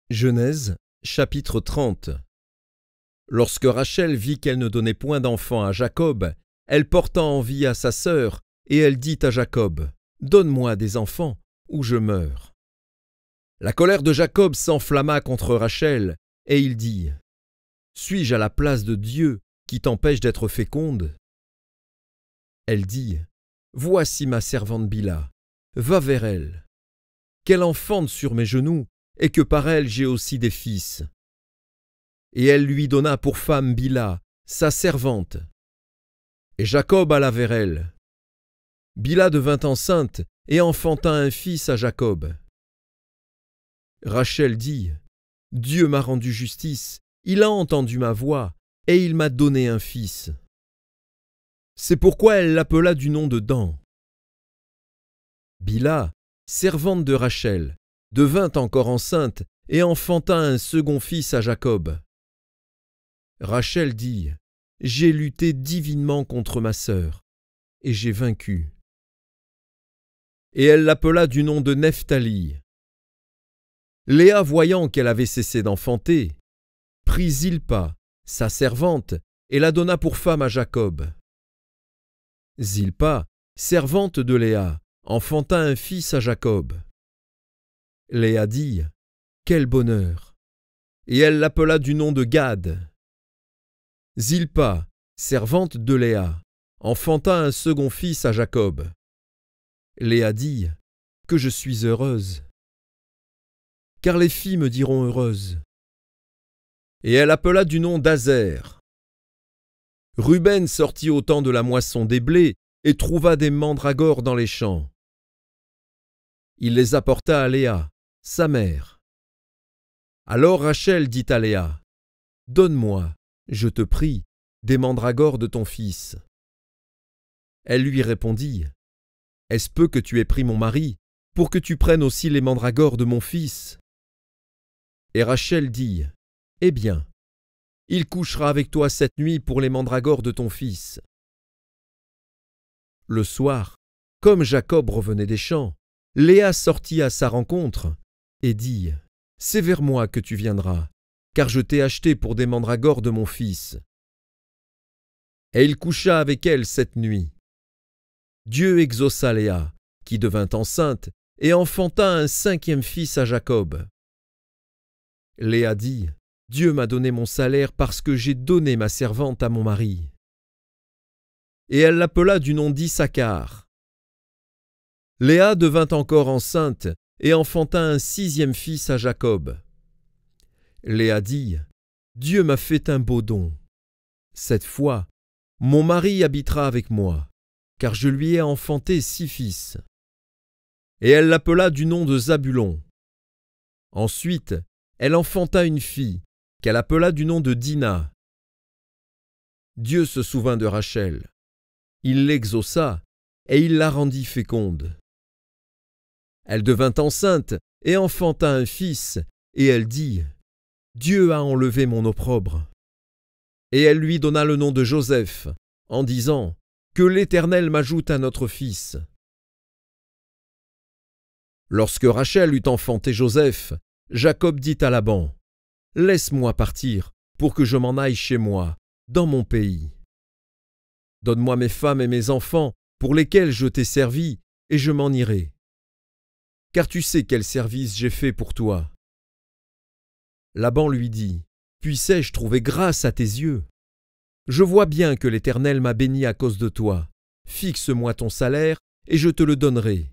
Genèse, chapitre 30. Lorsque Rachel vit qu'elle ne donnait point d'enfant à Jacob, elle porta envie à sa sœur, et elle dit à Jacob, « Donne-moi des enfants, ou je meurs. » La colère de Jacob s'enflamma contre Rachel, et il dit, « Suis-je à la place de Dieu qui t'empêche d'être féconde ?» Elle dit, « Voici ma servante Bila, va vers elle. Qu'elle enfante sur mes genoux, et que par elle j'ai aussi des fils. » Et elle lui donna pour femme Bila, sa servante. Et Jacob alla vers elle. Bila devint enceinte et enfanta un fils à Jacob. Rachel dit, « Dieu m'a rendu justice, il a entendu ma voix, et il m'a donné un fils. » C'est pourquoi elle l'appela du nom de Dan. Bila, servante de Rachel, devint encore enceinte et enfanta un second fils à Jacob. Rachel dit, « J'ai lutté divinement contre ma sœur, et j'ai vaincu. » Et elle l'appela du nom de Nephtali. Léa, voyant qu'elle avait cessé d'enfanter, prit Zilpa, sa servante, et la donna pour femme à Jacob. Zilpa, servante de Léa, enfanta un fils à Jacob. Léa dit, « Quel bonheur !» Et elle l'appela du nom de Gad. Zilpa, servante de Léa, enfanta un second fils à Jacob. Léa dit, « Que je suis heureuse. » Car les filles me diront heureuse. Et elle appela du nom d'Azer. Ruben sortit au temps de la moisson des blés et trouva des mandragores dans les champs. Il les apporta à Léa, sa mère. Alors Rachel dit à Léa, « Donne-moi, je te prie, des mandragores de ton fils. » Elle lui répondit, « Est-ce peu que tu aies pris mon mari, pour que tu prennes aussi les mandragores de mon fils ?» Et Rachel dit, « Eh bien, il couchera avec toi cette nuit pour les mandragores de ton fils. » Le soir, comme Jacob revenait des champs, Léa sortit à sa rencontre et dit, « C'est vers moi que tu viendras, car je t'ai acheté pour des mandragores de mon fils. » Et il coucha avec elle cette nuit. Dieu exauça Léa, qui devint enceinte, et enfanta un cinquième fils à Jacob. Léa dit, « Dieu m'a donné mon salaire parce que j'ai donné ma servante à mon mari. » Et elle l'appela du nom d'Issachar. Léa devint encore enceinte et enfanta un sixième fils à Jacob. Léa dit, « Dieu m'a fait un beau don. Cette fois, mon mari habitera avec moi, car je lui ai enfanté 6 fils. » Et elle l'appela du nom de Zabulon. Ensuite, elle enfanta une fille, qu'elle appela du nom de Dina. Dieu se souvint de Rachel. Il l'exauça, et il la rendit féconde. Elle devint enceinte et enfanta un fils, et elle dit, « Dieu a enlevé mon opprobre. » Et elle lui donna le nom de Joseph, en disant, « Que l'Éternel m'ajoute à notre fils. » Lorsque Rachel eut enfanté Joseph, Jacob dit à Laban, « Laisse-moi partir, pour que je m'en aille chez moi, dans mon pays. Donne-moi mes femmes et mes enfants, pour lesquels je t'ai servi, et je m'en irai. Car tu sais quel service j'ai fait pour toi. » Laban lui dit, « Puissais-je trouver grâce à tes yeux? Je vois bien que l'Éternel m'a béni à cause de toi. Fixe-moi ton salaire, et je te le donnerai. »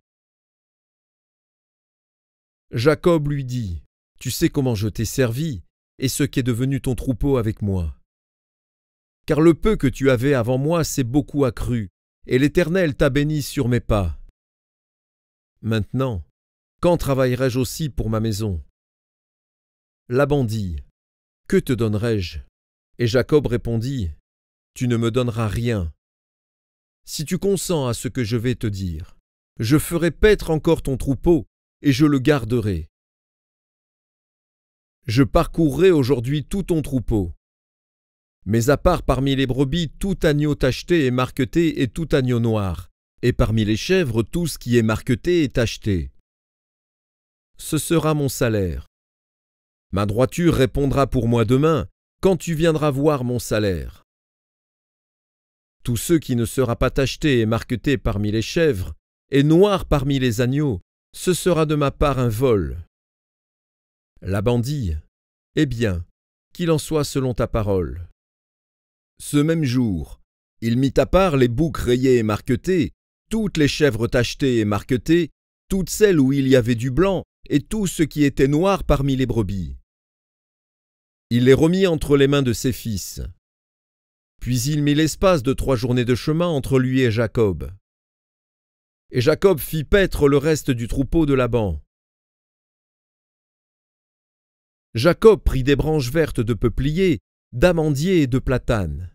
Jacob lui dit, « Tu sais comment je t'ai servi, et ce qu'est devenu ton troupeau avec moi. Car le peu que tu avais avant moi s'est beaucoup accru, et l'Éternel t'a béni sur mes pas. Maintenant, quand travaillerai-je aussi pour ma maison? » Laban dit, « Que te donnerai-je? » Et Jacob répondit, « Tu ne me donneras rien. Si tu consens à ce que je vais te dire, je ferai paître encore ton troupeau, et je le garderai. Je parcourrai aujourd'hui tout ton troupeau. Mais à part parmi les brebis tout agneau tacheté et marqueté et tout agneau noir, et parmi les chèvres tout ce qui est marqueté et tacheté. Ce sera mon salaire. Ma droiture répondra pour moi demain, quand tu viendras voir mon salaire. Tout ce qui ne sera pas tacheté et marqueté parmi les chèvres, et noir parmi les agneaux, ce sera de ma part un vol. » Laban dit, « Eh bien, qu'il en soit selon ta parole. » Ce même jour, il mit à part les boucs rayés et marquetés, toutes les chèvres tachetées et marquetées, toutes celles où il y avait du blanc, et tout ce qui était noir parmi les brebis. Il les remit entre les mains de ses fils. Puis il mit l'espace de 3 journées de chemin entre lui et Jacob. Et Jacob fit paître le reste du troupeau de Laban. Jacob prit des branches vertes de peuplier, d'amandier et de platane.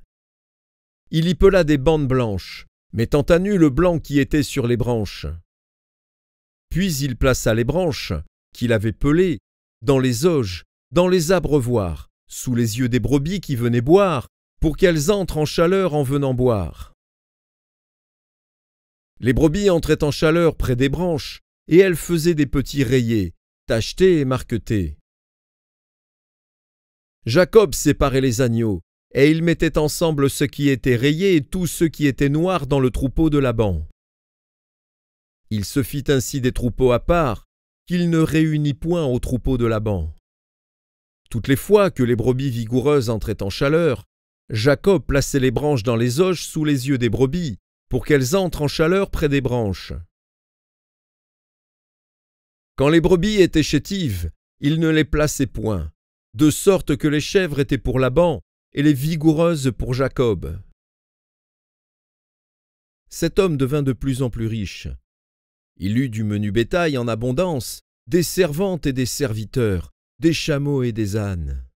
Il y pela des bandes blanches, mettant à nu le blanc qui était sur les branches. Puis il plaça les branches, qu'il avait pelées, dans les auges, dans les abreuvoirs, sous les yeux des brebis qui venaient boire, pour qu'elles entrent en chaleur en venant boire. Les brebis entraient en chaleur près des branches, et elles faisaient des petits rayés, tachetés et marquetés. Jacob séparait les agneaux, et il mettait ensemble ce qui était rayé et tout ce qui était noir dans le troupeau de Laban. Il se fit ainsi des troupeaux à part, qu'il ne réunit point au troupeau de Laban. Toutes les fois que les brebis vigoureuses entraient en chaleur, Jacob plaçait les branches dans les auges sous les yeux des brebis, pour qu'elles entrent en chaleur près des branches. Quand les brebis étaient chétives, il ne les plaçait point, de sorte que les chèvres étaient pour Laban et les vigoureuses pour Jacob. Cet homme devint de plus en plus riche. Il eut du menu bétail en abondance, des servantes et des serviteurs, des chameaux et des ânes.